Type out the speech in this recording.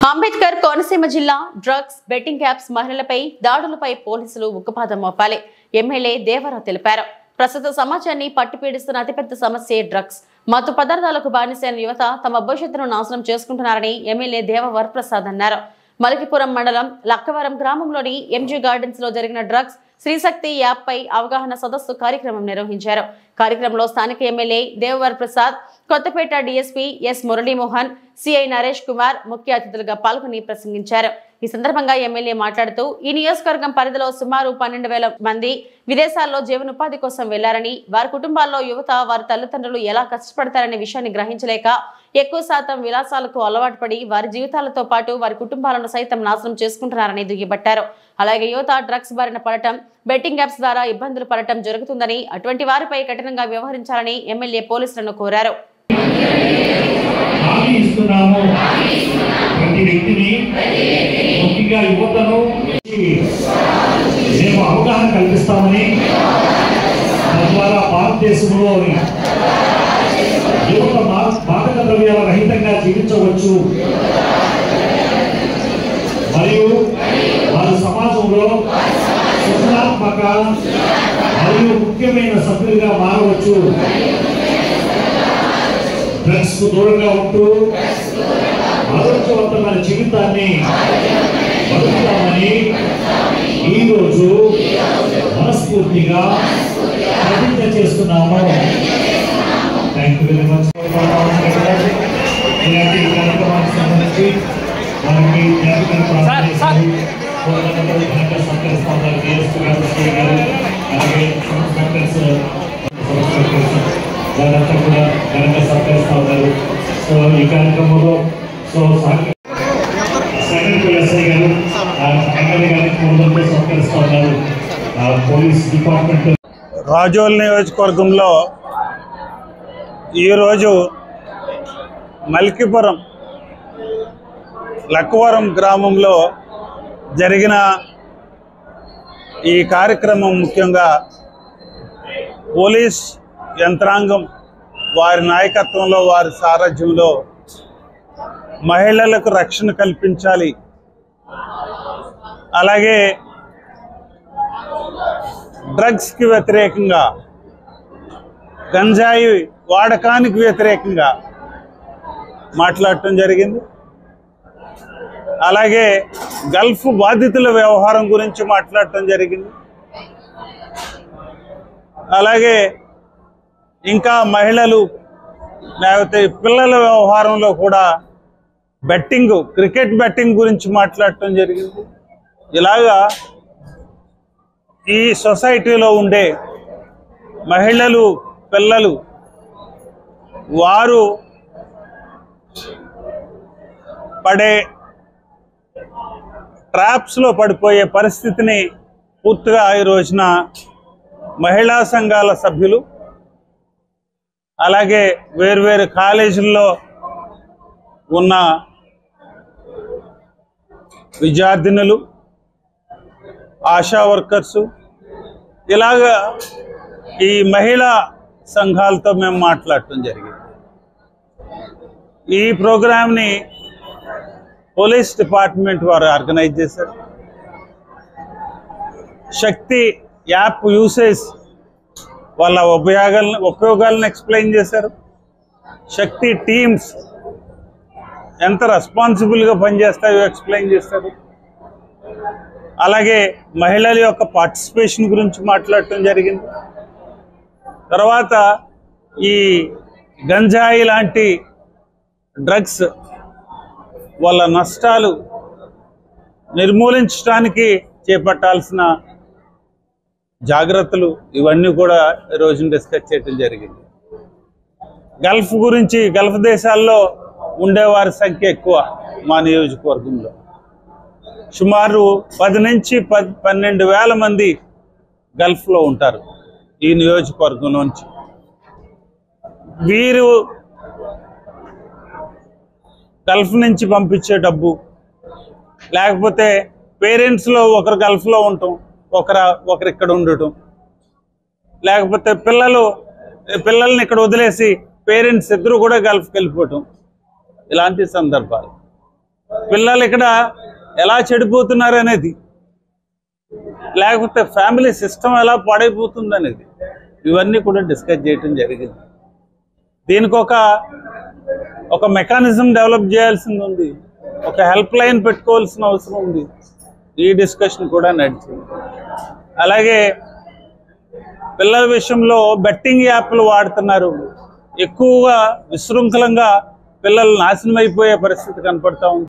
అంబేద్కర్ కోనసీమ జిల్లా drugs betting apps మహిళలపై దాడులపై పోలీసులు ఉక్కుపాదం మోపాలి ఎమ్మెల్యే దేవరావు తెలిపారు. ప్రస్తుత సమాజాన్ని పట్టిపీడిస్తున్న అతిపెద్ద సమస్య డ్రగ్స్. మత్తు పదార్థాలకు బానిసైన యువత తమ భవిష్యత్తును నాశనం చేసుకుంటున్నారని ఎమ్మెల్యే దేవ వరప్రసాద్ అన్నారు. మలికిపురం మండలం లక్కవరం గ్రామంలోని ఎంజీ గార్డెన్స్ లో జరిగిన డ్రగ్స్ శ్రీశక్తి యాప్ పై అవగాహన సదస్సు కార్యక్రమం నిర్వహించారు. కార్యక్రమంలో స్థానిక MLA Deva Varaprasad, Kothapeta DSP S Muralimohan, CI Naresh Kumar ముఖ్య అతిథులుగా పాల్గొని ప్రసంగించారు. ఈ సందర్భంగా ఎమ్మెల్యే మాట్లాడుతూ ఈ నియోజకవర్గం పరిధిలో సుమారు 12,000 మంది విదేశాల్లో జీవనోపాధి కోసం వెళ్లారని, వారి కుటుంబాల్లో యువత వారి తల్లిదండ్రులు ఎలా కష్టపడతారనే విషయాన్ని గ్రహించలేక ఎక్కువ శాతం విలాసాలకు అలవాటు పడి వారి జీవితాలతో పాటు వారి కుటుంబాలను సైతం నాశనం చేసుకుంటున్నారని దుయ్యబట్టారు. అలాగే యువత డ్రగ్స్ బారిన పడటం, బెట్టింగ్ యాప్స్ ద్వారా ఇబ్బందులు పడటం జరుగుతుందని, అటువంటి వారిపై కఠినంగా వ్యవహరించాలని ఎమ్మెల్యే పోలీసులను కోరారు. ప్రతి వ్యక్తిని ముఖ్యంగా యువతను మేము అవగాహన కల్పిస్తామని, తద్వారా భారతదేశంలో యువత మాదక ద్రవ్యాల రహితంగా జీవించవచ్చు మరియు వారి సమాజంలో సృజనాత్మక మరియు ముఖ్యమైన సభ్యులుగా మారవచ్చు. డ్రగ్స్ కు దూరంగా ఉంటూ ఆరోగ్యవంతమైన జీవితాన్ని బతుకుతామని ఈరోజు మనస్ఫూర్తిగా ప్రతిజ్ఞ చేస్తున్నాము. Thank you very much. ఇలాంటి కార్యక్రమానికి సంబంధించి వారికి వాళ్ళంతా కూడా ఘనంగా సత్కరిస్తూ ఉన్నారు. సో ఈ కార్యక్రమంలో సత్కరిస్తూ ఉన్నారు. పోలీస్ డిపార్ట్మెంట్ రాజోల్ నియోజకవర్గంలో ఈరోజు మల్కిపురం లక్కవరం గ్రామంలో జరిగిన ఈ కార్యక్రమం ముఖ్యంగా పోలీస్ యంత్రాంగం వారి నాయకత్వంలో, వారి సారథ్యంలో మహిళలకు రక్షణ కల్పించాలి, అలాగే డ్రగ్స్కి వ్యతిరేకంగా, గంజాయి వాడకానికి వ్యతిరేకంగా మాట్లాడటం జరిగింది. అలాగే గల్ఫ్ బాధితుల వ్యవహారం గురించి మాట్లాడటం జరిగింది. అలాగే ఇంకా మహిళలు లేకపోతే పిల్లల వ్యవహారంలో కూడా బెట్టింగ్, క్రికెట్ బెట్టింగ్ గురించి మాట్లాడటం జరిగింది. ఇలాగా ఈ సొసైటీలో ఉండే మహిళలు, పిల్లలు వారు పడే ట్రాప్స్లో పడిపోయే పరిస్థితిని పూర్తిగా ఈ రోజున మహిళా సంఘాల సభ్యులు, అలాగే వేర్వేరు కాలేజీల్లో ఉన్న విద్యార్థినులు, ఆశా వర్కర్సు, ఇలాగా ఈ మహిళా సంఘాలతో మేము మాట్లాడటం జరిగింది. ఈ ప్రోగ్రామ్ని పోలీస్ డిపార్ట్మెంట్ వారు ఆర్గనైజ్ చేశారు. శక్తి యాప్ యూసేజ్ వాళ్ళ ఉపయోగాలను ఎక్స్ప్లెయిన్ చేశారు. శక్తి టీమ్స్ ఎంత రెస్పాన్సిబుల్గా పనిచేస్తాయో ఎక్స్ప్లెయిన్ చేశారు. అలాగే మహిళల యొక్క పార్టిసిపేషన్ గురించి మాట్లాడటం జరిగింది. తర్వాత ఈ గంజాయి లాంటి డ్రగ్స్ వాళ్ళ నష్టాలు నిర్మూలించడానికి చేపట్టాల్సిన జాగ్రత్తలు, ఇవన్నీ కూడా ఈరోజు డిస్కస్ చేయడం జరిగింది. గల్ఫ్ గురించి, గల్ఫ్ దేశాల్లో ఉండేవారి సంఖ్య ఎక్కువ మా నియోజకవర్గంలో. సుమారు 10 నుంచి 12,000 మంది గల్ఫ్లో ఉంటారు ఈ నియోజకవర్గంలోంచి. వీరు గల్ఫ్ నుంచి పంపించే డబ్బు, లేకపోతే పేరెంట్స్లో ఒకరు గల్ఫ్లో ఉండటం, ఒకరు ఇక్కడ ఉండటం, లేకపోతే పిల్లల్ని ఇక్కడ వదిలేసి పేరెంట్స్ ఇద్దరు కూడా గల్ఫ్కి వెళ్ళిపోవటం, ఇలాంటి సందర్భాలు. పిల్లలు ఇక్కడ ఎలా చెడిపోతున్నారు అనేది, లేకపోతే ఫ్యామిలీ సిస్టమ్ ఎలా పాడైపోతుంది అనేది, ఇవన్నీ కూడా డిస్కస్ చేయటం జరిగింది. దీనికి ఒక మెకానిజం డెవలప్ చేయాల్సింది ఉంది, ఒక హెల్ప్ లైన్ పెట్టుకోవాల్సిన అవసరం ఉంది. ఈ డిస్కషన్ కూడా నడిచింది. అలాగే పిల్లల విషయంలో బెట్టింగ్ యాప్లు వాడుతున్నారు, ఎక్కువగా విశృంఖలంగా పిల్లలు నాశనం అయిపోయే పరిస్థితి కనపడతా ఉంది.